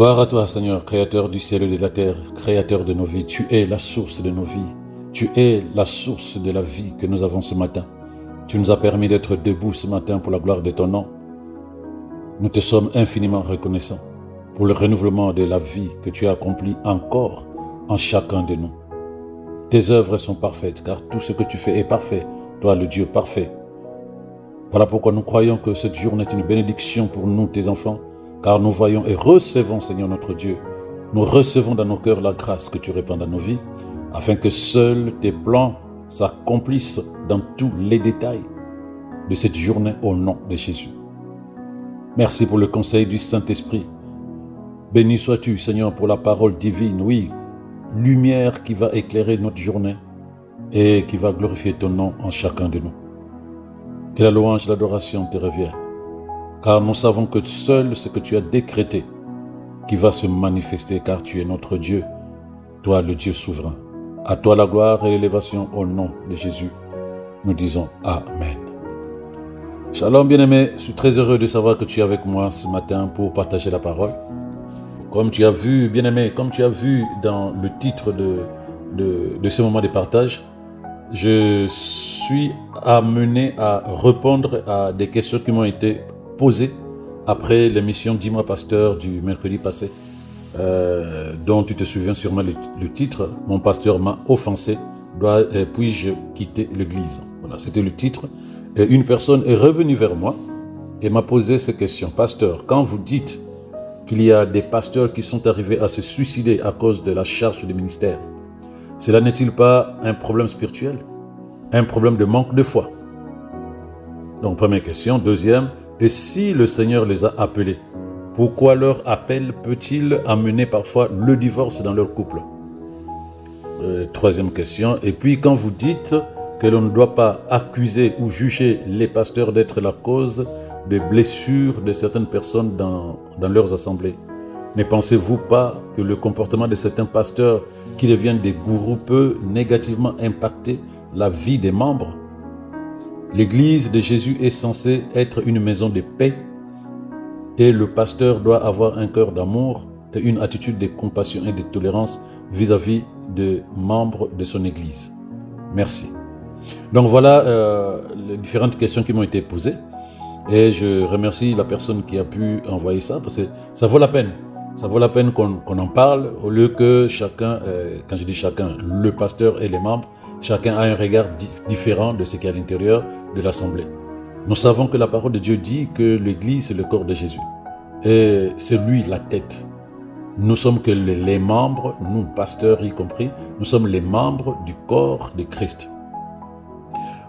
Gloire à toi, Seigneur, créateur du ciel et de la terre, créateur de nos vies. Tu es la source de nos vies. Tu es la source de la vie que nous avons ce matin. Tu nous as permis d'être debout ce matin pour la gloire de ton nom. Nous te sommes infiniment reconnaissants pour le renouvellement de la vie que tu as accompli encore en chacun de nous. Tes œuvres sont parfaites, car tout ce que tu fais est parfait, toi le Dieu parfait. Voilà pourquoi nous croyons que cette journée est une bénédiction pour nous, tes enfants, car nous voyons et recevons, Seigneur notre Dieu, nous recevons dans nos cœurs la grâce que tu répands dans nos vies, afin que seuls tes plans s'accomplissent dans tous les détails de cette journée au nom de Jésus. Merci pour le conseil du Saint-Esprit. Béni sois-tu, Seigneur, pour la parole divine, oui, lumière qui va éclairer notre journée et qui va glorifier ton nom en chacun de nous. Que la louange et l'adoration te reviennent, car nous savons que seul ce que tu as décrété qui va se manifester, car tu es notre Dieu, toi le Dieu souverain. À toi la gloire et l'élévation au nom de Jésus. Nous disons Amen. Shalom bien-aimé, je suis très heureux de savoir que tu es avec moi ce matin pour partager la parole. Comme tu as vu, bien-aimé, comme tu as vu dans le titre de ce moment de partage, je suis amené à répondre à des questions qui m'ont été posées après l'émission Dis-moi Pasteur du mercredi passé, dont tu te souviens sûrement le titre « Mon pasteur m'a offensé, puis-je quitter l'église ?» Voilà, c'était le titre. Et une personne est revenue vers moi et m'a posé ces questions. « Pasteur, quand vous dites qu'il y a des pasteurs qui sont arrivés à se suicider à cause de la charge du ministère, cela n'est-il pas un problème spirituel? Un problème de manque de foi? » Donc, première question. Deuxième, et si le Seigneur les a appelés, pourquoi leur appel peut-il amener parfois le divorce dans leur couple? Troisième question. Et puis, quand vous dites que l'on ne doit pas accuser ou juger les pasteurs d'être la cause des blessures de certaines personnes dans leurs assemblées, ne pensez-vous pas que le comportement de certains pasteurs qui deviennent des gourous peut négativement impacter la vie des membres? L'Église de Jésus est censée être une maison de paix et le pasteur doit avoir un cœur d'amour et une attitude de compassion et de tolérance vis-à-vis des membres de son Église. Merci. Donc voilà les différentes questions qui m'ont été posées et je remercie la personne qui a pu envoyer ça parce que ça vaut la peine. Ça vaut la peine qu'on en parle au lieu que chacun, quand je dis chacun, le pasteur et les membres, chacun a un regard différent de ce qu'il y a à l'intérieur de l'assemblée. Nous savons que la parole de Dieu dit que l'Église c'est le corps de Jésus et c'est lui la tête. Nous sommes que les membres, nous pasteurs y compris, nous sommes les membres du corps de Christ.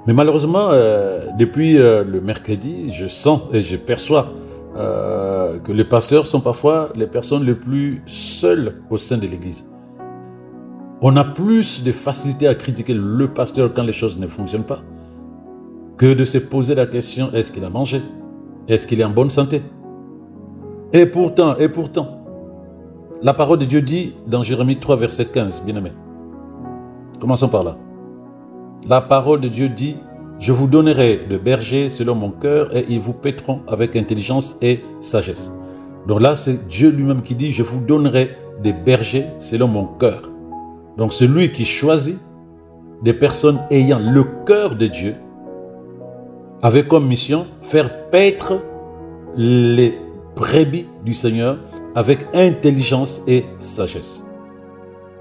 Mais malheureusement, depuis le mercredi, je sens et je perçois que les pasteurs sont parfois les personnes les plus seules au sein de l'Église. On a plus de facilité à critiquer le pasteur quand les choses ne fonctionnent pas que de se poser la question, est-ce qu'il a mangé? Est-ce qu'il est en bonne santé? Et pourtant, la parole de Dieu dit dans Jérémie 3, verset 15, bien-aimé. Commençons par là. La parole de Dieu dit, « Je vous donnerai de bergers selon mon cœur et ils vous paîtront avec intelligence et sagesse. » Donc là, c'est Dieu lui-même qui dit, « Je vous donnerai des bergers selon mon cœur. » Donc c'est lui qui choisit des personnes ayant le cœur de Dieu avec comme mission faire paître les brebis du Seigneur avec intelligence et sagesse.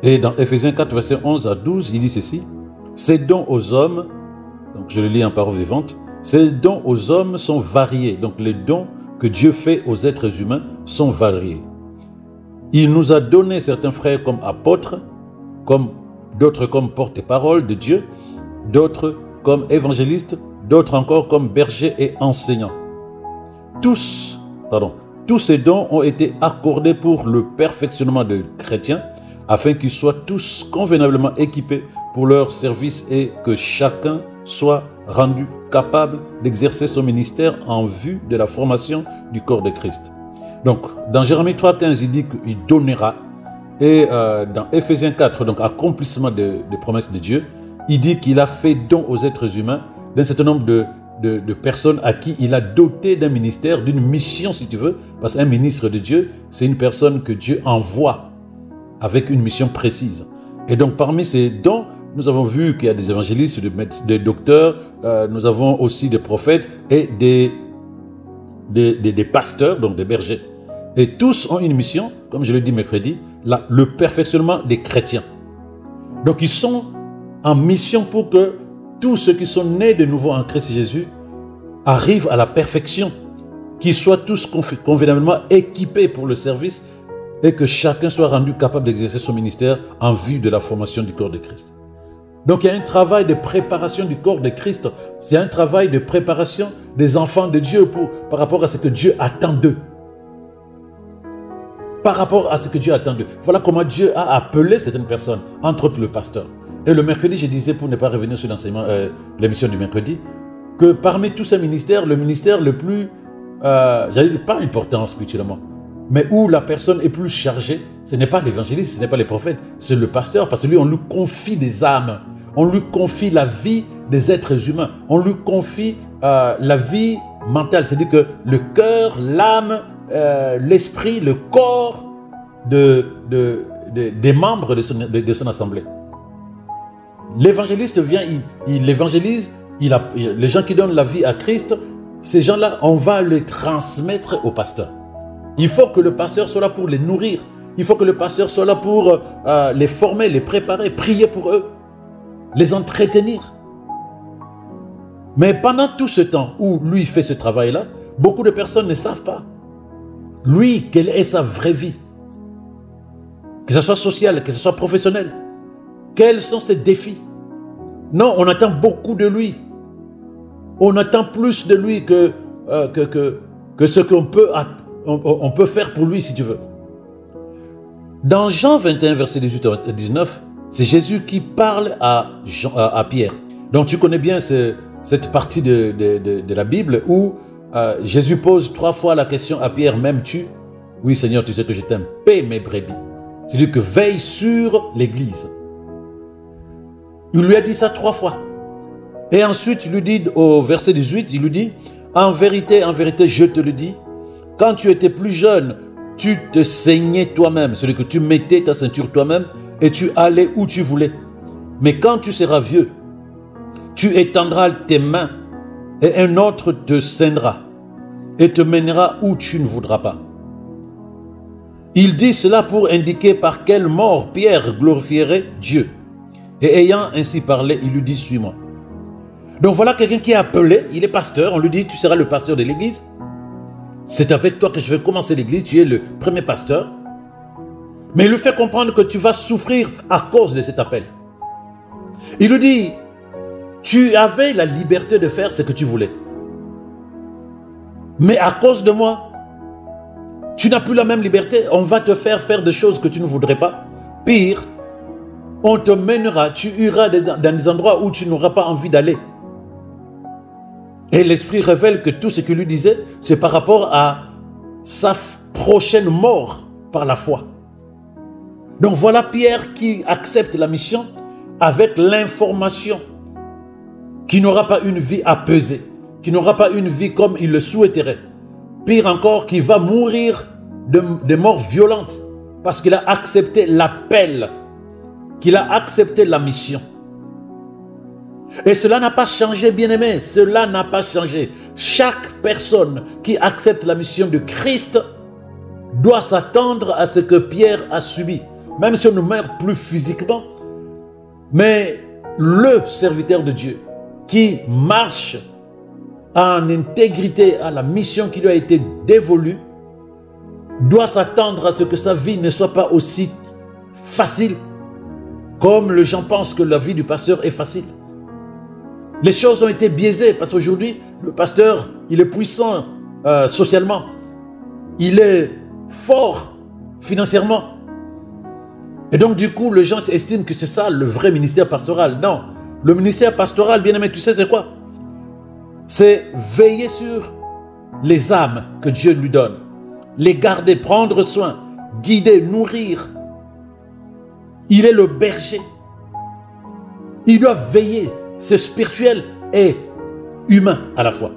Et dans Ephésiens 4, verset 11 à 12, il dit ceci, « Ces dons aux hommes, donc je le lis en parole vivante, ces dons aux hommes sont variés. » Donc les dons que Dieu fait aux êtres humains sont variés. Il nous a donné certains frères comme apôtres, d'autres comme porte-parole de Dieu, d'autres comme évangélistes, d'autres encore comme bergers et enseignants. Tous ces dons ont été accordés pour le perfectionnement des chrétiens, afin qu'ils soient tous convenablement équipés pour leur service et que chacun soit rendu capable d'exercer son ministère en vue de la formation du corps de Christ. Donc, dans Jérémie 3,15, il dit qu'il donnera. Et dans Ephésiens 4, donc accomplissement des promesses de Dieu, il dit qu'il a fait don aux êtres humains d'un certain nombre de personnes à qui il a doté d'un ministère, d'une mission si tu veux, parce qu'un ministre de Dieu, c'est une personne que Dieu envoie avec une mission précise. Et donc parmi ces dons, nous avons vu qu'il y a des évangélistes, des docteurs, nous avons aussi des prophètes et des pasteurs, donc des bergers. Et tous ont une mission, comme je l'ai dit mercredi, le perfectionnement des chrétiens. Donc ils sont en mission pour que tous ceux qui sont nés de nouveau en Christ Jésus arrivent à la perfection, qu'ils soient tous convenablement équipés pour le service et que chacun soit rendu capable d'exercer son ministère en vue de la formation du corps de Christ. Donc il y a un travail de préparation du corps de Christ, c'est un travail de préparation des enfants de Dieu par rapport à ce que Dieu attend d'eux. Par rapport à ce que Dieu attend d'eux. Voilà comment Dieu a appelé certaines personnes, entre autres le pasteur. Et le mercredi, je disais, pour ne pas revenir sur l'enseignement, l'émission du mercredi, que parmi tous ces ministères, le ministère le plus, j'allais dire pas important spirituellement, mais où la personne est plus chargée, ce n'est pas l'évangéliste, ce n'est pas les prophètes, c'est le pasteur, parce que lui, on lui confie des âmes, on lui confie la vie des êtres humains, on lui confie la vie mentale, c'est-à-dire que le cœur, l'âme, l'esprit, le corps des membres de son assemblée. L'évangéliste vient, il évangélise, les gens qui donnent la vie à Christ, ces gens-là, on va les transmettre au pasteur. Il faut que le pasteur soit là pour les nourrir. Il faut que le pasteur soit là pour les former, les préparer, prier pour eux, les entretenir. Mais pendant tout ce temps où lui fait ce travail-là, beaucoup de personnes ne savent pas. Lui, quelle est sa vraie vie? Que ce soit social, que ce soit professionnel. Quels sont ses défis? Non, on attend beaucoup de lui. On attend plus de lui que ce qu'on peut faire pour lui, si tu veux. Dans Jean 21, verset 18 à 19, c'est Jésus qui parle à Pierre. Donc tu connais bien cette partie de la Bible où Jésus pose 3 fois la question à Pierre, m'aimes-tu? Oui Seigneur, tu sais que je t'aime. Paie mes brebis. C'est-à-dire que veille sur l'Église. Il lui a dit ça 3 fois. Et ensuite, il lui dit au verset 18, il lui dit, en vérité, je te le dis, quand tu étais plus jeune, tu te saignais toi-même, c'est-à-dire que tu mettais ta ceinture toi-même et tu allais où tu voulais. Mais quand tu seras vieux, tu étendras tes mains et un autre te ceindra et te mènera où tu ne voudras pas. Il dit cela pour indiquer par quelle mort Pierre glorifierait Dieu. Et ayant ainsi parlé, il lui dit, suis-moi. Donc voilà quelqu'un qui est appelé, il est pasteur, on lui dit, tu seras le pasteur de l'église. C'est avec toi que je vais commencer l'église, tu es le premier pasteur. Mais il lui fait comprendre que tu vas souffrir à cause de cet appel. Il lui dit, tu avais la liberté de faire ce que tu voulais. Mais à cause de moi, tu n'as plus la même liberté, on va te faire des choses que tu ne voudrais pas. Pire, on te mènera, tu iras dans des endroits où tu n'auras pas envie d'aller. Et l'Esprit révèle que tout ce qu'il lui disait, c'est par rapport à sa prochaine mort par la foi. Donc voilà Pierre qui accepte la mission avec l'information qui n'aura pas une vie apaisée, qui n'aura pas une vie comme il le souhaiterait. Pire encore, qui va mourir de mort violente parce qu'il a accepté l'appel, qu'il a accepté la mission. Et cela n'a pas changé, bien-aimé, cela n'a pas changé. Chaque personne qui accepte la mission de Christ doit s'attendre à ce que Pierre a subi. Même si on ne meurt plus physiquement, mais le serviteur de Dieu qui marche en intégrité à la mission qui lui a été dévolue doit s'attendre à ce que sa vie ne soit pas aussi facile comme les gens pensent que la vie du pasteur est facile. Les choses ont été biaisées parce qu'aujourd'hui, le pasteur, il est puissant socialement. Il est fort financièrement. Et donc, du coup, les gens estiment que c'est ça le vrai ministère pastoral. Non. Le ministère pastoral, bien aimé, tu sais c'est quoi? C'est veiller sur les âmes que Dieu lui donne. Les garder, prendre soin, guider, nourrir. Il est le berger. Il doit veiller. C'est spirituel et humain à la fois.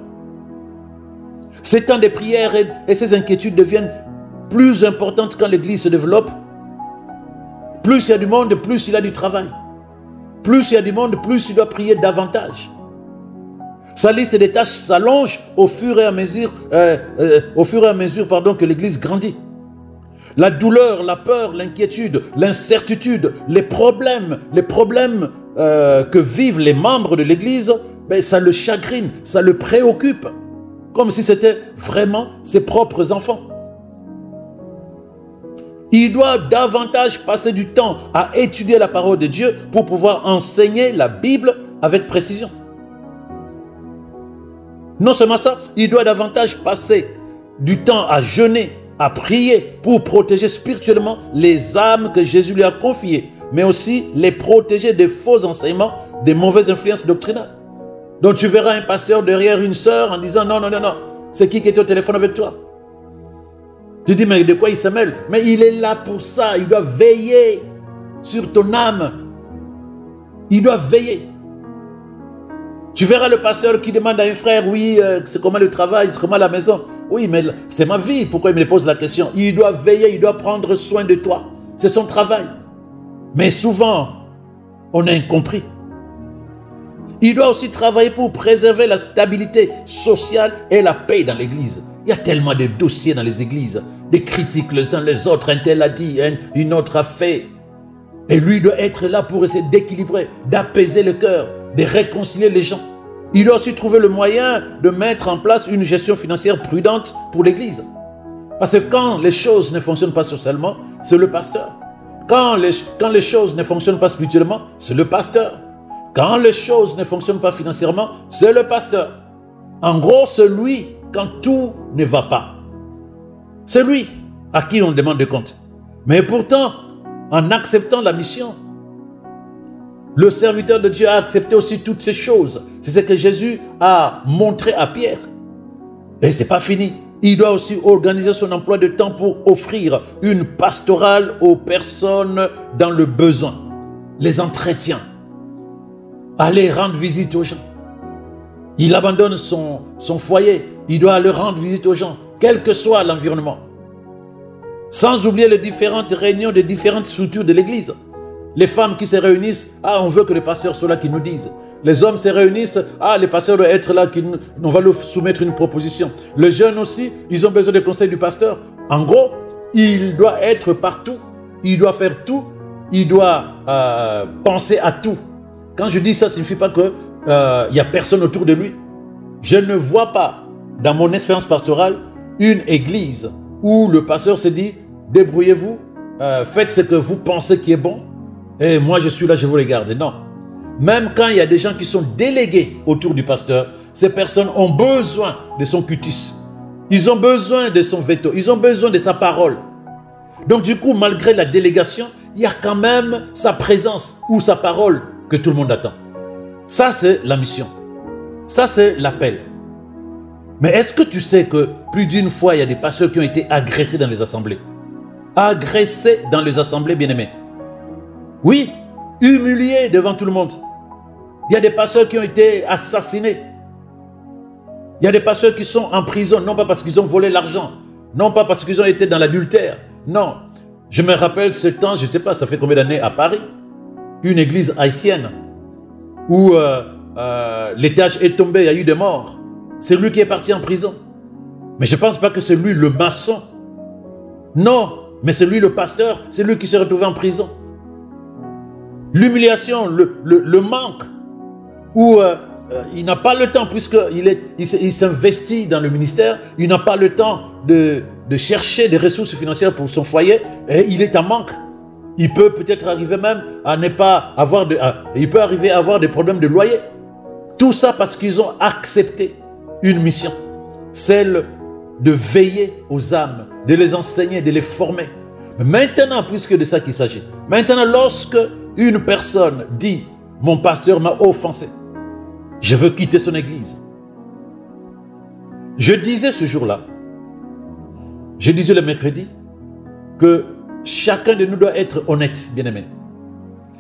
Ces temps de prière et ces inquiétudes deviennent plus importantes quand l'Église se développe. Plus il y a du monde, plus il y a du travail. Plus il y a du monde, plus il doit prier davantage. Sa liste des tâches s'allonge au fur et à mesure, que l'Église grandit. La douleur, la peur, l'inquiétude, l'incertitude, les problèmes que vivent les membres de l'Église, ça le chagrine, ça le préoccupe, comme si c'était vraiment ses propres enfants. Il doit davantage passer du temps à étudier la parole de Dieu pour pouvoir enseigner la Bible avec précision. Non seulement ça, il doit davantage passer du temps à jeûner, à prier pour protéger spirituellement les âmes que Jésus lui a confiées, mais aussi les protéger des faux enseignements, des mauvaises influences doctrinales. Donc tu verras un pasteur derrière une sœur en disant non, c'est qui est au téléphone avec toi? Tu dis mais de quoi il se mêle? Mais il est là pour ça, il doit veiller sur ton âme. Il doit veiller. Tu verras le pasteur qui demande à un frère, oui, c'est comment le travail, c'est comment la maison? Oui, mais c'est ma vie, pourquoi il me pose la question? Il doit veiller, il doit prendre soin de toi. C'est son travail. Mais souvent, on a incompris. Il doit aussi travailler pour préserver la stabilité sociale et la paix dans l'église. Il y a tellement de dossiers dans les églises, des critiques les uns les autres, un tel a dit, une autre a fait. Et lui doit être là pour essayer d'équilibrer, d'apaiser le cœur, de réconcilier les gens. Il doit aussi trouver le moyen de mettre en place une gestion financière prudente pour l'église. Parce que quand les choses ne fonctionnent pas socialement, c'est le pasteur. Quand les choses ne fonctionnent pas spirituellement, c'est le pasteur. Quand les choses ne fonctionnent pas financièrement, c'est le pasteur. En gros, c'est lui quand tout ne va pas. C'est lui à qui on demande des comptes. Mais pourtant, en acceptant la mission, le serviteur de Dieu a accepté aussi toutes ces choses. C'est ce que Jésus a montré à Pierre. Et ce n'est pas fini. Il doit aussi organiser son emploi de temps pour offrir une pastorale aux personnes dans le besoin. Les entretiens. Aller rendre visite aux gens. Il abandonne son foyer. Il doit aller rendre visite aux gens, quel que soit l'environnement. Sans oublier les différentes réunions des différentes structures de l'église. Les femmes qui se réunissent, on veut que le pasteur soit là qui nous dise. Les hommes se réunissent, le pasteur doit être là, on va lui soumettre une proposition. Les jeunes aussi, ils ont besoin des conseils du pasteur. En gros, il doit être partout, il doit faire tout, il doit penser à tout. Quand je dis ça, ça ne signifie pas qu'il n'y a personne autour de lui. Je ne vois pas, dans mon expérience pastorale, une église où le pasteur se dit, débrouillez-vous, faites ce que vous pensez qui est bon, et moi je suis là, je vous regarde. Non. Même quand il y a des gens qui sont délégués autour du pasteur, ces personnes ont besoin de son cutis. Ils ont besoin de son veto. Ils ont besoin de sa parole. Donc du coup, malgré la délégation, il y a quand même sa présence ou sa parole que tout le monde attend. Ça, c'est la mission. Ça, c'est l'appel. Mais est-ce que tu sais que plus d'une fois, il y a des pasteurs qui ont été agressés dans les assemblées? Agressés dans les assemblées, bien-aimés. Oui, humiliés devant tout le monde. Il y a des pasteurs qui ont été assassinés. Il y a des pasteurs qui sont en prison, non pas parce qu'ils ont volé l'argent, non pas parce qu'ils ont été dans l'adultère. Non. Je me rappelle ce temps, je ne sais pas, ça fait combien d'années à Paris, une église haïtienne où l'étage est tombé, il y a eu des morts. C'est lui qui est parti en prison. Mais je ne pense pas que c'est lui le maçon. Non, mais c'est lui le pasteur, c'est lui qui s'est retrouvé en prison. L'humiliation, le manque, où il n'a pas le temps, puisqu'il s'investit dans le ministère, il n'a pas le temps de chercher des ressources financières pour son foyer, et il est en manque. Il peut peut-être arriver même à ne pas avoir il peut arriver à avoir des problèmes de loyer. Tout ça parce qu'ils ont accepté une mission, celle de veiller aux âmes, de les enseigner, de les former. Mais maintenant, puisque de ça qu'il s'agit, maintenant lorsque une personne dit « Mon pasteur m'a offensé, je veux quitter son église ». Je disais ce jour-là, je disais le mercredi, que chacun de nous doit être honnête, bien-aimé.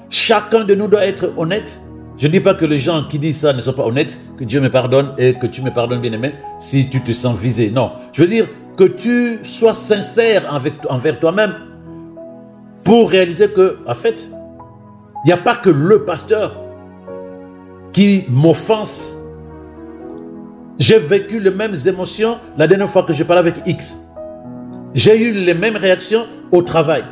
Chacun de nous doit être honnête. Je ne dis pas que les gens qui disent ça ne sont pas honnêtes, que Dieu me pardonne et que tu me pardonnes, bien-aimé, si tu te sens visé. Non, je veux dire que tu sois sincère envers toi-même pour réaliser que, en fait, il n'y a pas que le pasteur qui m'offense. J'ai vécu les mêmes émotions la dernière fois que je parlais avec X. J'ai eu les mêmes réactions au travail.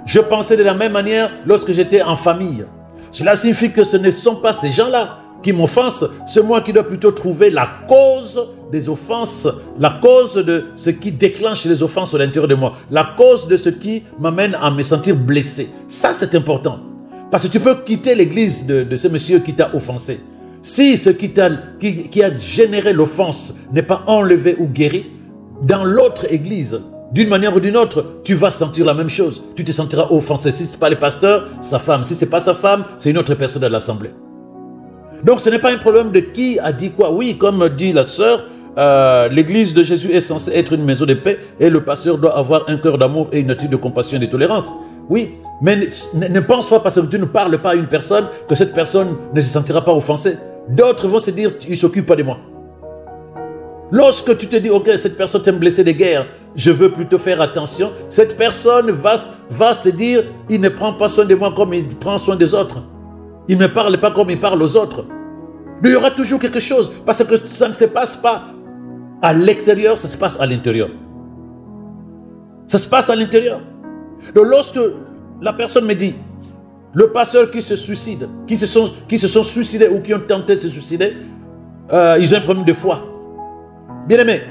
Je pensais de la même manière lorsque j'étais en famille. Cela signifie que ce ne sont pas ces gens-là qui m'offensent, c'est moi qui dois plutôt trouver la cause des offenses, la cause de ce qui déclenche les offenses à l'intérieur de moi, la cause de ce qui m'amène à me sentir blessé. Ça, c'est important. Parce que tu peux quitter l'église de ce monsieur qui t'a offensé. Si ce qui a généré l'offense n'est pas enlevé ou guéri, dans l'autre église, d'une manière ou d'une autre, tu vas sentir la même chose. Tu te sentiras offensé. Si ce n'est pas le pasteur, sa femme. Si ce n'est pas sa femme, c'est une autre personne de l'assemblée. Donc ce n'est pas un problème de qui a dit quoi. Oui, comme dit la sœur, l'église de Jésus est censée être une maison de paix et le pasteur doit avoir un cœur d'amour et une attitude de compassion et de tolérance. Oui, mais ne pense pas parce que tu ne parles pas à une personne que cette personne ne se sentira pas offensée. D'autres vont se dire, il ne s'occupe pas de moi. Lorsque tu te dis, ok, cette personne t'aime blessé de guerre, je veux plutôt faire attention, cette personne va se dire, il ne prend pas soin de moi comme il prend soin des autres. Il ne me parle pas comme il parle aux autres. Il y aura toujours quelque chose, parce que ça ne se passe pas à l'extérieur, ça se passe à l'intérieur. Ça se passe à l'intérieur. Donc lorsque la personne me dit, le pasteur qui se suicide, qui se sont suicidés ou qui ont tenté de se suicider, ils ont un problème de foi. Bien aimé,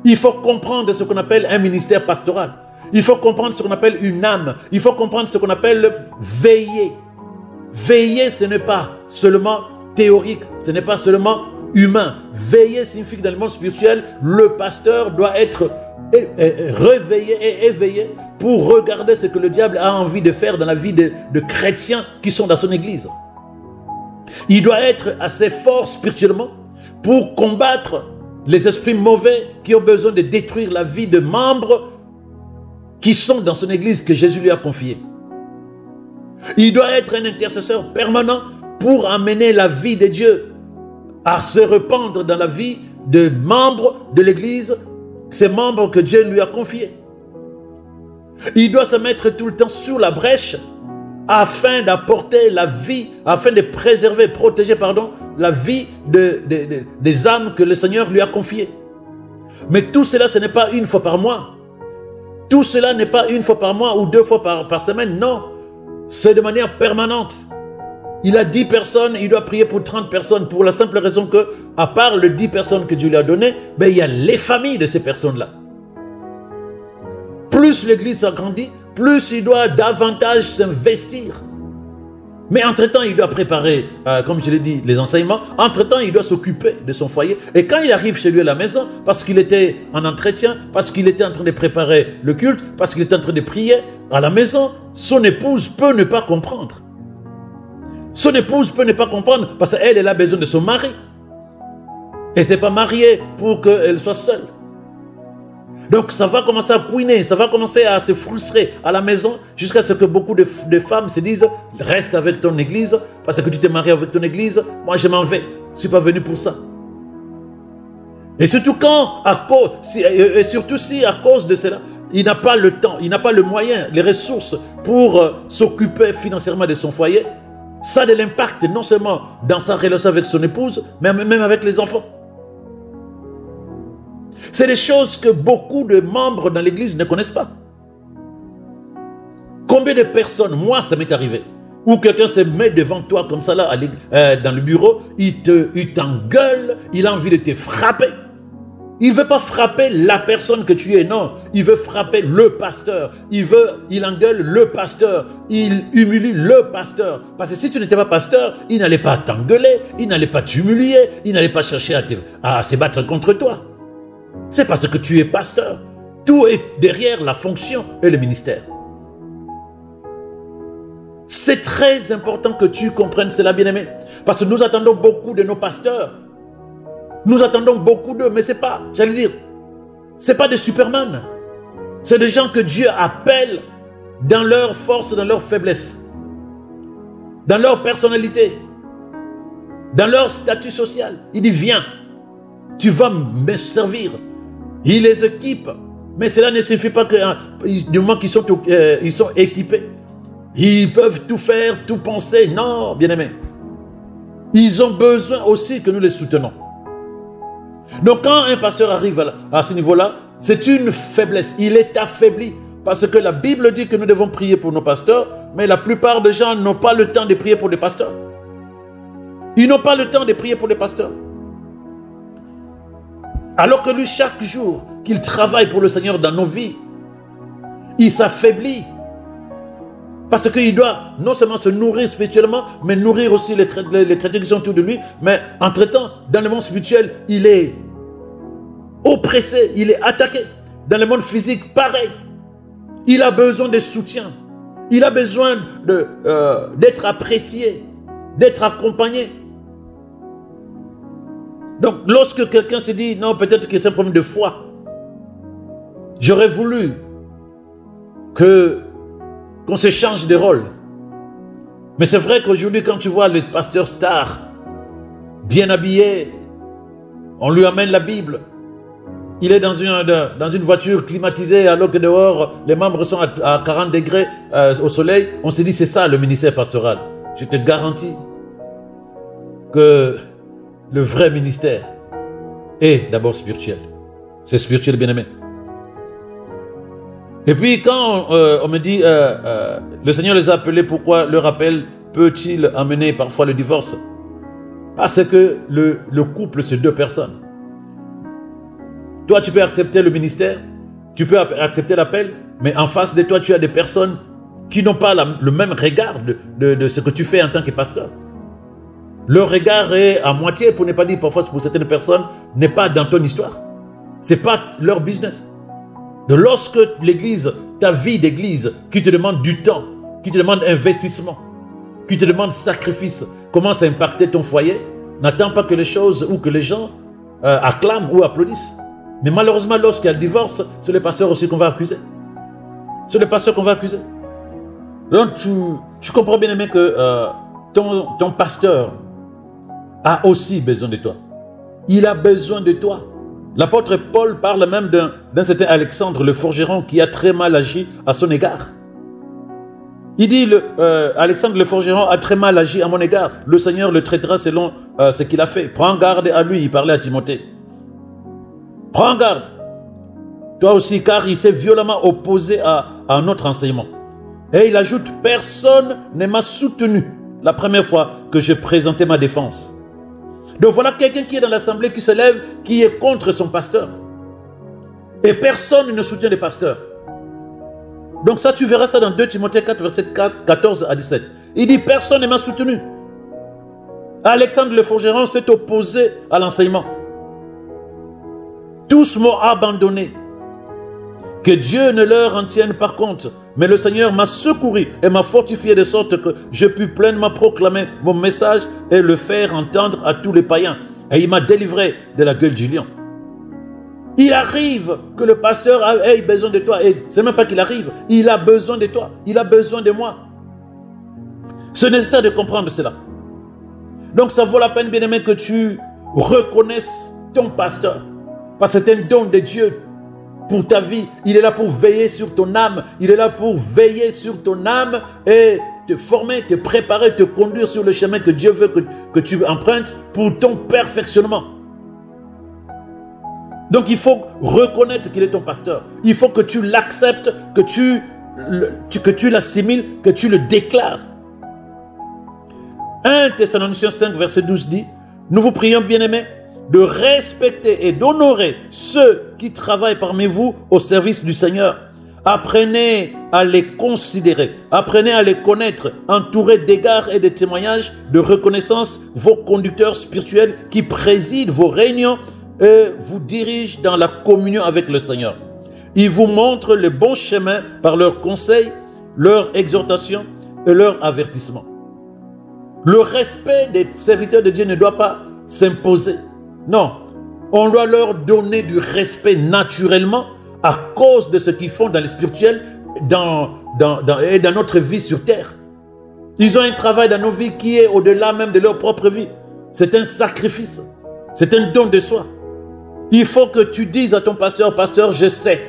il faut comprendre ce qu'on appelle un ministère pastoral. Il faut comprendre ce qu'on appelle une âme. Il faut comprendre ce qu'on appelle veiller. Veiller, ce n'est pas seulement théorique, ce n'est pas seulement humain. Veiller signifie que dans le monde spirituel, le pasteur doit être réveillé et éveillé pour regarder ce que le diable a envie de faire dans la vie de chrétiens qui sont dans son église. Il doit être assez fort spirituellement pour combattre les esprits mauvais qui ont besoin de détruire la vie de membres qui sont dans son église que Jésus lui a confiée. Il doit être un intercesseur permanent pour amener la vie de Dieu à se répandre dans la vie de membres de l'église, ces membres que Dieu lui a confiés. Il doit se mettre tout le temps sur la brèche afin d'apporter la vie, afin de préserver, protéger, la vie des âmes que le Seigneur lui a confiées. Mais tout cela, ce n'est pas une fois par mois. Tout cela n'est pas une fois par mois ou 2 fois par semaine, non. C'est de manière permanente. Il a 10 personnes, il doit prier pour 30 personnes pour la simple raison que, à part les 10 personnes que Dieu lui a données, il y a les familles de ces personnes-là. Plus l'église s'agrandit, plus il doit davantage s'investir. Mais entre-temps, il doit préparer, comme je l'ai dit, les enseignements. Entre-temps, il doit s'occuper de son foyer. Et quand il arrive chez lui à la maison, parce qu'il était en entretien, parce qu'il était en train de préparer le culte, parce qu'il était en train de prier, à la maison, son épouse peut ne pas comprendre. Son épouse peut ne pas comprendre parce qu'elle, elle a besoin de son mari. Et ce n'est pas marié pour qu'elle soit seule. Donc ça va commencer à couiner, ça va commencer à se frustrer à la maison jusqu'à ce que beaucoup de femmes se disent « Reste avec ton église parce que tu t'es marié avec ton église, moi je m'en vais, je ne suis pas venu pour ça. » Et surtout si à cause de cela, il n'a pas le temps, il n'a pas le moyen, les ressources pour s'occuper financièrement de son foyer, ça a de l'impact non seulement dans sa relation avec son épouse, mais même avec les enfants. C'est des choses que beaucoup de membres dans l'église ne connaissent pas. Combien de personnes, moi ça m'est arrivé, où quelqu'un se met devant toi comme ça là, dans le bureau, il t'engueule, il a envie de te frapper. Il ne veut pas frapper la personne que tu es, non. Il veut frapper le pasteur. Il engueule le pasteur. Il humilie le pasteur. Parce que si tu n'étais pas pasteur, il n'allait pas t'engueuler, il n'allait pas t'humilier, il n'allait pas chercher à se battre contre toi. C'est parce que tu es pasteur. Tout est derrière la fonction et le ministère. C'est très important que tu comprennes cela, bien-aimé. Parce que nous attendons beaucoup de nos pasteurs. Nous attendons beaucoup d'eux, mais ce n'est pas, j'allais dire, ce n'est pas des Superman. C'est des gens que Dieu appelle dans leur force, dans leur faiblesse, dans leur personnalité. dans leur statut social. Il dit, viens, tu vas me servir. Il les équipe. Mais cela ne suffit pas que du moment qu'ils sont, ils sont équipés. Ils peuvent tout faire, tout penser. Non, bien-aimés. Ils ont besoin aussi que nous les soutenons. Donc quand un pasteur arrive à ce niveau-là, c'est une faiblesse. Il est affaibli. Parce que la Bible dit que nous devons prier pour nos pasteurs, mais la plupart des gens n'ont pas le temps de prier pour des pasteurs. Ils n'ont pas le temps de prier pour des pasteurs. Alors que lui, chaque jour qu'il travaille pour le Seigneur dans nos vies, il s'affaiblit. Parce qu'il doit non seulement se nourrir spirituellement, mais nourrir aussi les chrétiens qui sont autour de lui. Mais entre-temps, dans le monde spirituel, il est oppressé, il est attaqué. Dans le monde physique, pareil. Il a besoin de soutien. Il a besoin d'être apprécié, d'être accompagné. Donc, lorsque quelqu'un se dit, non, peut-être que c'est un problème de foi, j'aurais voulu qu'on se change de rôle. Mais c'est vrai qu'aujourd'hui, quand tu vois le pasteur star, bien habillé, on lui amène la Bible. Il est dans une voiture climatisée alors que dehors, les membres sont à 40 degrés au soleil. On se dit, c'est ça le ministère pastoral. Je te garantis que le vrai ministère est d'abord spirituel. C'est spirituel, bien-aimé. Et puis quand on me dit, le Seigneur les a appelés, pourquoi leur appel peut-il amener parfois le divorce? Parce que le couple, c'est deux personnes. Toi, tu peux accepter le ministère, tu peux accepter l'appel, mais en face de toi, tu as des personnes qui n'ont pas le même regard de ce que tu fais en tant que pasteur. Leur regard est à moitié, pour ne pas dire parfois pour certaines personnes, n'est pas dans ton histoire. Ce n'est pas leur business. Donc lorsque l'église, ta vie d'église, qui te demande du temps, qui te demande investissement, qui te demande sacrifice, commence à impacter ton foyer, n'attends pas que les choses ou que les gens acclament ou applaudissent. Mais malheureusement, lorsqu'il y a le divorce, c'est le pasteur aussi qu'on va accuser. C'est le pasteur qu'on va accuser. Donc tu comprends bien aimé que ton pasteur a aussi besoin de toi. Il a besoin de toi. L'apôtre Paul parle même d'un certain Alexandre le forgeron qui a très mal agi à son égard. Il dit, Alexandre le forgeron a très mal agi à mon égard. Le Seigneur le traitera selon ce qu'il a fait. Prends garde à lui, il parlait à Timothée. Prends garde, toi aussi, car il s'est violemment opposé à notre enseignement. Et il ajoute, personne ne m'a soutenu la première fois que je présentais ma défense. Donc voilà quelqu'un qui est dans l'assemblée, qui se lève, qui est contre son pasteur. Et personne ne soutient les pasteurs. Donc ça, tu verras ça dans 2 Timothée 4, verset 14 à 17. Il dit, personne ne m'a soutenu. Alexandre le forgeron s'est opposé à l'enseignement. Tous m'ont abandonné. Que Dieu ne leur en tienne par compte. Mais le Seigneur m'a secouru et m'a fortifié de sorte que je puis pleinement proclamer mon message et le faire entendre à tous les païens. Et il m'a délivré de la gueule du lion. Il arrive que le pasteur ait besoin de toi. Et ce n'est même pas qu'il arrive. Il a besoin de toi. Il a besoin de moi. C'est nécessaire de comprendre cela. Donc ça vaut la peine, bien-aimé, que tu reconnaisses ton pasteur. Parce que c'est un don de Dieu pour ta vie. Il est là pour veiller sur ton âme. Il est là pour veiller sur ton âme et te former, te préparer, te conduire sur le chemin que Dieu veut que tu empruntes pour ton perfectionnement. Donc il faut reconnaître qu'il est ton pasteur. Il faut que tu l'acceptes, que tu l'assimiles, que tu le déclares. 1 Thessaloniciens 5, verset 12 dit, nous vous prions, bien-aimés, de respecter et d'honorer ceux qui travaillent parmi vous au service du Seigneur. Apprenez à les considérer, apprenez à les connaître, entourez d'égards et de témoignages de reconnaissance vos conducteurs spirituels qui président vos réunions et vous dirigent dans la communion avec le Seigneur. Ils vous montrent le bon chemin par leurs conseils, leurs exhortations et leurs avertissements. Le respect des serviteurs de Dieu ne doit pas s'imposer. Non, on doit leur donner du respect naturellement à cause de ce qu'ils font dans le spirituel et dans notre vie sur terre. Ils ont un travail dans nos vies qui est au-delà même de leur propre vie. C'est un sacrifice. C'est un don de soi. Il faut que tu dises à ton pasteur, pasteur, je sais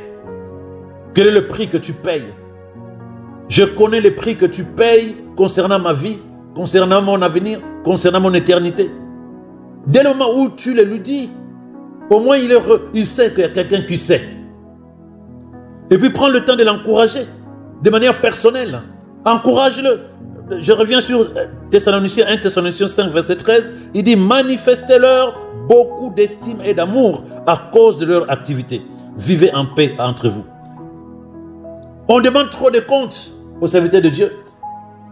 quel est le prix que tu payes. Je connais le prix que tu payes concernant ma vie, concernant mon avenir, concernant mon éternité. Dès le moment où tu le lui dis, au moins il sait qu'il y a quelqu'un qui sait. Et puis prends le temps de l'encourager de manière personnelle. Encourage-le. Je reviens sur Thessaloniciens 1 Thessaloniciens 5 verset 13. Il dit manifestez-leur beaucoup d'estime et d'amour à cause de leur activité. Vivez en paix entre vous. On demande trop de comptes aux serviteurs de Dieu,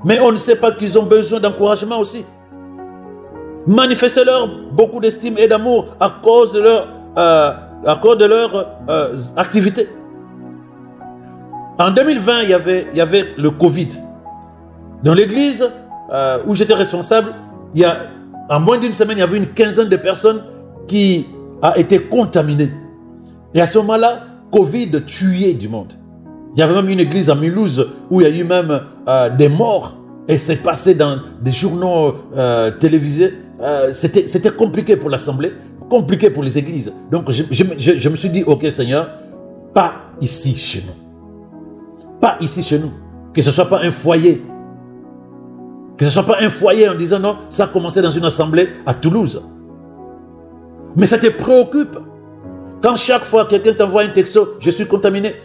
mais on ne sait pas qu'ils ont besoin d'encouragement aussi. Manifestez-leur beaucoup d'estime et d'amour à cause de leur activité. En 2020, il y avait le Covid. Dans l'église où j'étais responsable, en moins d'une semaine, il y avait une quinzaine de personnes qui ont été contaminées. Et à ce moment-là, Covid tuait du monde. Il y avait même une église à Mulhouse où il y a eu même des morts. Et c'est passé dans des journaux télévisés. C'était compliqué pour l'assemblée, compliqué pour les églises. Donc je me suis dit, ok Seigneur, pas ici chez nous. Pas ici chez nous. Que ce ne soit pas un foyer. Que ce ne soit pas un foyer en disant non, ça a commencé dans une assemblée à Toulouse. Mais ça te préoccupe. Quand chaque fois quelqu'un t'envoie un texto, je suis contaminé,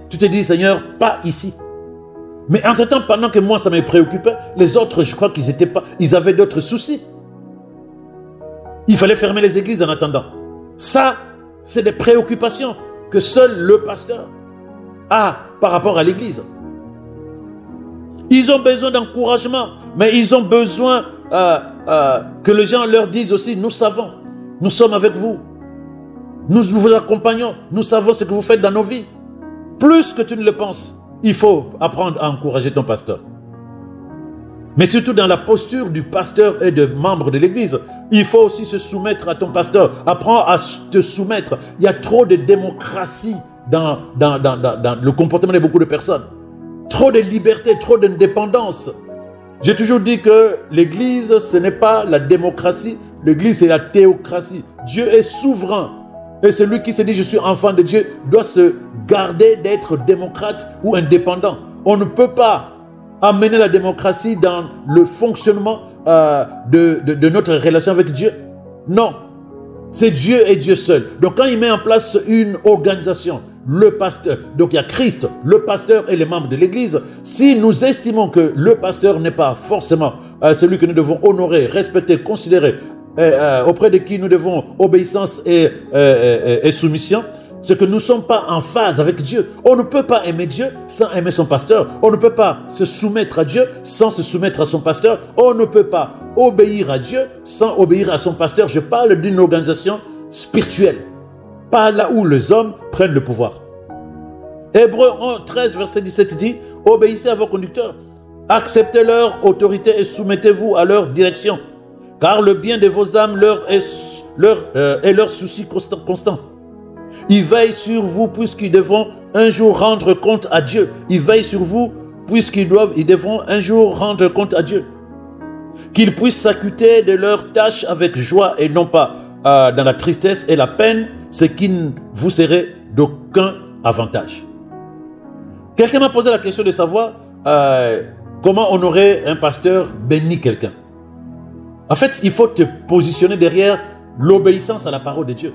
tu te dis Seigneur, pas ici. Mais entre-temps, pendant que moi ça me préoccupait, les autres, je crois ils avaient d'autres soucis. Il fallait fermer les églises en attendant. Ça, c'est des préoccupations que seul le pasteur a par rapport à l'église. Ils ont besoin d'encouragement, mais ils ont besoin que les gens leur disent aussi, nous savons, nous sommes avec vous. Nous vous accompagnons, nous savons ce que vous faites dans nos vies. Plus que tu ne le penses, il faut apprendre à encourager ton pasteur. Mais surtout dans la posture du pasteur et de membres de l'église, il faut aussi se soumettre à ton pasteur. Apprends à te soumettre. Il y a trop de démocratie dans le comportement de beaucoup de personnes. Trop de liberté, trop d'indépendance. J'ai toujours dit que l'église, ce n'est pas la démocratie. L'église, c'est la théocratie. Dieu est souverain. Et celui qui se dit « je suis enfant de Dieu » doit se garder d'être démocrate ou indépendant. On ne peut pas amener la démocratie dans le fonctionnement de notre relation avec Dieu. Non, c'est Dieu et Dieu seul. Donc quand il met en place une organisation, le pasteur, donc il y a Christ, le pasteur et les membres de l'église, si nous estimons que le pasteur n'est pas forcément celui que nous devons honorer, respecter, considérer, auprès de qui nous devons obéissance et soumission, c'est que nous ne sommes pas en phase avec Dieu. On ne peut pas aimer Dieu sans aimer son pasteur. On ne peut pas se soumettre à Dieu sans se soumettre à son pasteur. On ne peut pas obéir à Dieu sans obéir à son pasteur. Je parle d'une organisation spirituelle, pas là où les hommes prennent le pouvoir. Hébreux 13, verset 17 dit « Obéissez à vos conducteurs, acceptez leur autorité et soumettez-vous à leur direction. Car le bien de vos âmes est leur souci constant. Ils veillent sur vous puisqu'ils devront un jour rendre compte à Dieu. Ils veillent sur vous puisqu'ils devront un jour rendre compte à Dieu. Qu'ils puissent s'acquitter de leurs tâches avec joie et non pas dans la tristesse et la peine, ce qui ne vous serait d'aucun avantage. » Quelqu'un m'a posé la question de savoir comment honorer un pasteur bénit quelqu'un. En fait, il faut te positionner derrière l'obéissance à la parole de Dieu.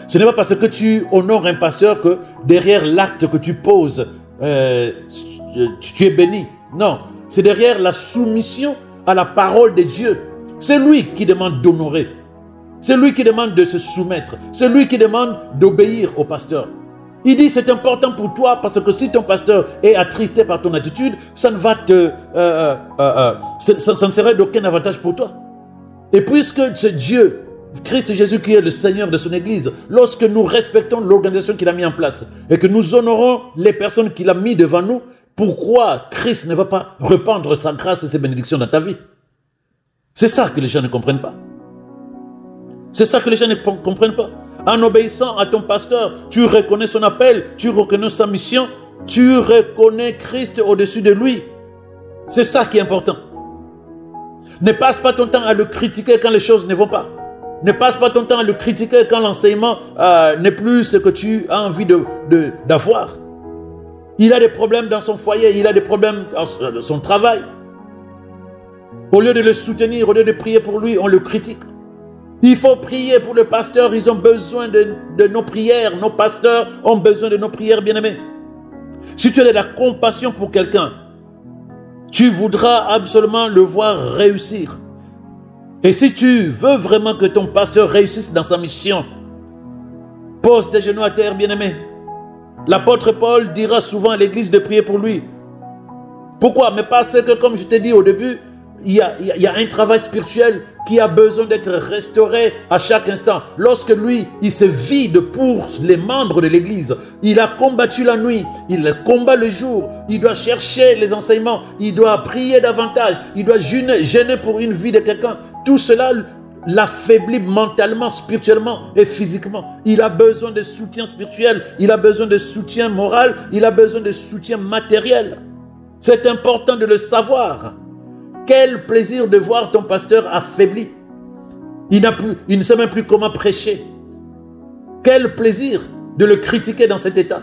Ce n'est pas parce que tu honores un pasteur que derrière l'acte que tu poses, tu es béni. Non, c'est derrière la soumission à la parole de Dieu. C'est lui qui demande d'honorer. C'est lui qui demande de se soumettre. C'est lui qui demande d'obéir au pasteur. Il dit c'est important pour toi parce que si ton pasteur est attristé par ton attitude, ça ne va ça ne serait d'aucun avantage pour toi. Et puisque c'est Dieu, Christ Jésus qui est le Seigneur de son Église, lorsque nous respectons l'organisation qu'il a mis en place et que nous honorons les personnes qu'il a mis devant nous, pourquoi Christ ne va pas répandre sa grâce et ses bénédictions dans ta vie? C'est ça que les gens ne comprennent pas. C'est ça que les gens ne comprennent pas. En obéissant à ton pasteur, tu reconnais son appel, tu reconnais sa mission, tu reconnais Christ au-dessus de lui. C'est ça qui est important. Ne passe pas ton temps à le critiquer quand les choses ne vont pas. Ne passe pas ton temps à le critiquer quand l'enseignement n'est plus ce que tu as envie d'avoir. Il a des problèmes dans son foyer, il a des problèmes dans son travail. Au lieu de le soutenir, au lieu de prier pour lui, on le critique. Il faut prier pour le pasteur, ils ont besoin de nos prières. Nos pasteurs ont besoin de nos prières, bien-aimés. Si tu as de la compassion pour quelqu'un, tu voudras absolument le voir réussir. Et si tu veux vraiment que ton pasteur réussisse dans sa mission, pose tes genoux à terre, bien-aimé. L'apôtre Paul dira souvent à l'église de prier pour lui. Pourquoi? Mais parce que, comme je t'ai dit au début, il y a un travail spirituel qui a besoin d'être restauré à chaque instant. Lorsque lui, il se vide pour les membres de l'église, il a combattu la nuit, il combat le jour, il doit chercher les enseignements, il doit prier davantage, il doit gêner pour une vie de quelqu'un. Tout cela l'affaiblit mentalement, spirituellement et physiquement. Il a besoin de soutien spirituel, il a besoin de soutien moral, il a besoin de soutien matériel. C'est important de le savoir. Quel plaisir de voir ton pasteur affaibli. Il ne sait même plus comment prêcher. Quel plaisir de le critiquer dans cet état.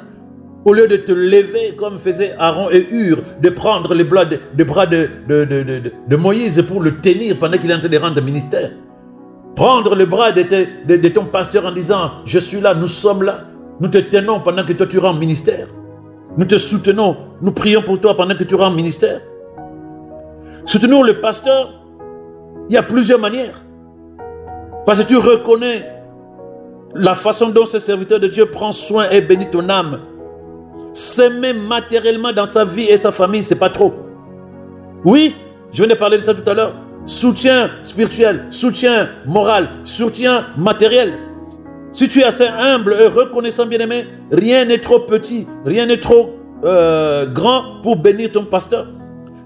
Au lieu de te lever comme faisaient Aaron et Hur, de prendre les bras de Moïse pour le tenir pendant qu'il est en train de rendre ministère. Prendre le bras de ton pasteur en disant « Je suis là, nous sommes là, nous te tenons pendant que toi tu rends ministère. Nous te soutenons, nous prions pour toi pendant que tu rends ministère. » Soutenir le pasteur, il y a plusieurs manières. Parce que tu reconnais la façon dont ce serviteur de Dieu prend soin et bénit ton âme. S'aimer matériellement dans sa vie et sa famille, c'est pas trop. Oui, je viens de parler de ça tout à l'heure. Soutien spirituel, soutien moral, soutien matériel. Si tu es assez humble et reconnaissant, bien-aimé, rien n'est trop petit, rien n'est trop grand pour bénir ton pasteur.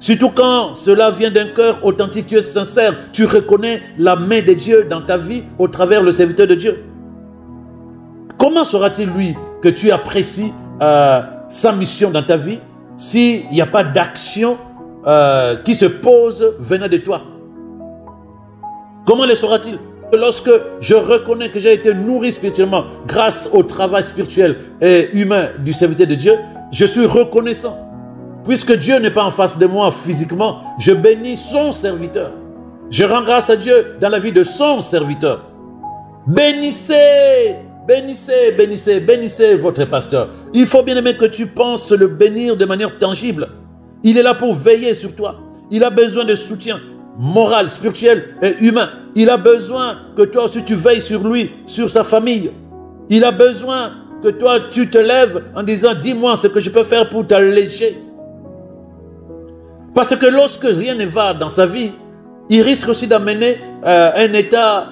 Surtout quand cela vient d'un cœur authentique, tu es sincère, tu reconnais la main de Dieu dans ta vie au travers le serviteur de Dieu. Comment saura-t-il, lui, que tu apprécies sa mission dans ta vie s'il n'y a pas d'action qui se pose venant de toi? Comment le saura-t-il? Lorsque je reconnais que j'ai été nourri spirituellement grâce au travail spirituel et humain du serviteur de Dieu, je suis reconnaissant. Puisque Dieu n'est pas en face de moi physiquement, je bénis son serviteur. Je rends grâce à Dieu dans la vie de son serviteur. Bénissez, bénissez, bénissez, bénissez votre pasteur. Il faut bien aimer que tu penses le bénir de manière tangible. Il est là pour veiller sur toi. Il a besoin de soutien moral, spirituel et humain. Il a besoin que toi aussi tu veilles sur lui, sur sa famille. Il a besoin que toi tu te lèves en disant « Dis-moi ce que je peux faire pour t'alléger ». Parce que lorsque rien ne va dans sa vie, il risque aussi d'amener un état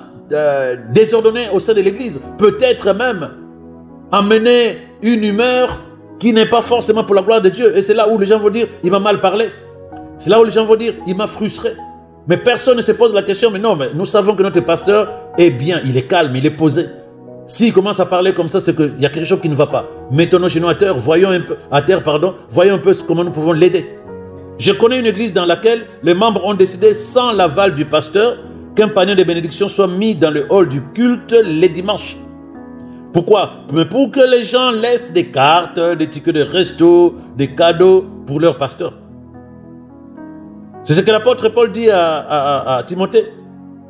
désordonné au sein de l'église. Peut-être même amener une humeur qui n'est pas forcément pour la gloire de Dieu. Et c'est là où les gens vont dire, il m'a mal parlé. C'est là où les gens vont dire, il m'a frustré. Mais personne ne se pose la question, mais non, mais nous savons que notre pasteur est bien, il est calme, il est posé. S'il commence à parler comme ça, c'est qu'il y a quelque chose qui ne va pas. Mettons-nous chez nous à terre, voyons un peu comment nous pouvons l'aider. Je connais une église dans laquelle les membres ont décidé, sans l'aval du pasteur, qu'un panier de bénédiction soit mis dans le hall du culte les dimanches. Pourquoi? Mais pour que les gens laissent des cartes, des tickets de resto, des cadeaux pour leur pasteur. C'est ce que l'apôtre Paul dit à Timothée,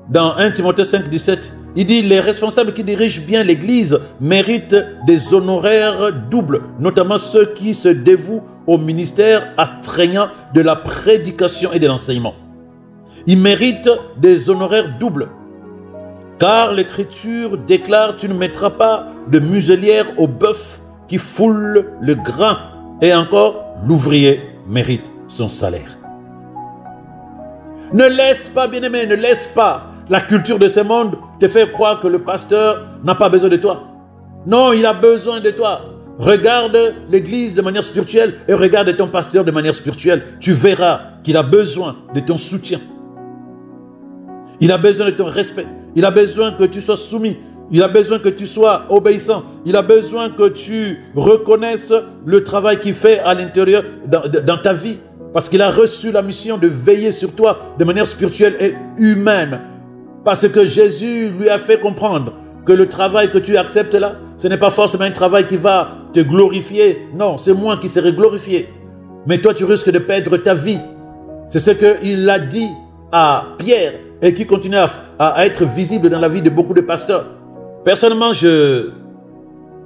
dans 1 Timothée 5, 17. Il dit, les responsables qui dirigent bien l'église méritent des honoraires doubles, notamment ceux qui se dévouent au ministère astreignant de la prédication et de l'enseignement. Ils méritent des honoraires doubles, car l'Écriture déclare, tu ne mettras pas de muselière au bœuf qui foule le grain, et encore, l'ouvrier mérite son salaire. Ne laisse pas, bien-aimé, ne laisse pas la culture de ce monde te faire croire que le pasteur n'a pas besoin de toi. Non, il a besoin de toi. Regarde l'église de manière spirituelle et regarde ton pasteur de manière spirituelle. Tu verras qu'il a besoin de ton soutien. Il a besoin de ton respect. Il a besoin que tu sois soumis. Il a besoin que tu sois obéissant. Il a besoin que tu reconnaisses le travail qu'il fait à l'intérieur dans ta vie. Parce qu'il a reçu la mission de veiller sur toi de manière spirituelle et humaine. Parce que Jésus lui a fait comprendre que le travail que tu acceptes là, ce n'est pas forcément un travail qui va te glorifier. Non, c'est moi qui serai glorifié. Mais toi, tu risques de perdre ta vie. C'est ce qu'il a dit à Pierre et qui continue à être visible dans la vie de beaucoup de pasteurs. Personnellement, je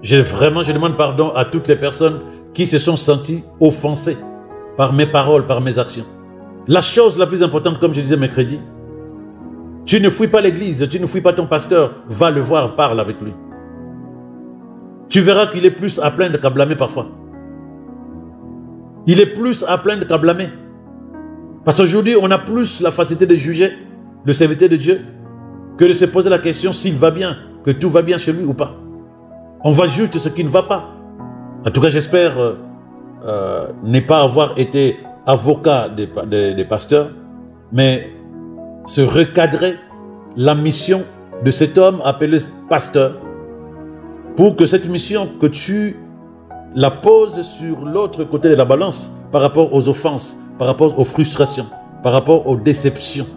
demande pardon à toutes les personnes qui se sont senties offensées par mes paroles, par mes actions. La chose la plus importante, comme je disais mercredi, tu ne fuis pas l'église, tu ne fuis pas ton pasteur, va le voir, parle avec lui. Tu verras qu'il est plus à plaindre qu'à blâmer parfois. Il est plus à plaindre qu'à blâmer. Parce qu'aujourd'hui, on a plus la facilité de juger le serviteur de Dieu que de se poser la question s'il va bien, que tout va bien chez lui ou pas. On va juste ce qui ne va pas. En tout cas, j'espère ne pas avoir été avocat des pasteurs, mais se recadrer la mission de cet homme appelé pasteur pour que cette mission, que tu la poses sur l'autre côté de la balance par rapport aux offenses, par rapport aux frustrations, par rapport aux déceptions.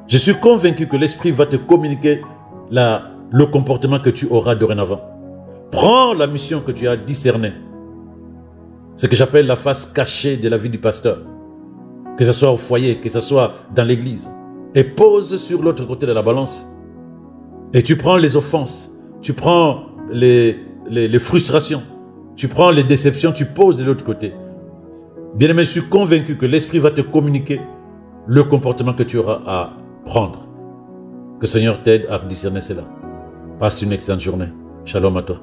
Je suis convaincu que l'Esprit va te communiquer le comportement que tu auras dorénavant. Prends la mission que tu as discernée. Ce que j'appelle la face cachée de la vie du pasteur. Que ce soit au foyer, que ce soit dans l'église. Et pose sur l'autre côté de la balance. Et tu prends les offenses, tu prends les frustrations, tu prends les déceptions, tu poses de l'autre côté. Bien-aimé, je suis convaincu que l'Esprit va te communiquer le comportement que tu auras à prendre. Que le Seigneur t'aide à discerner cela. Passe une excellente journée. Shalom à toi.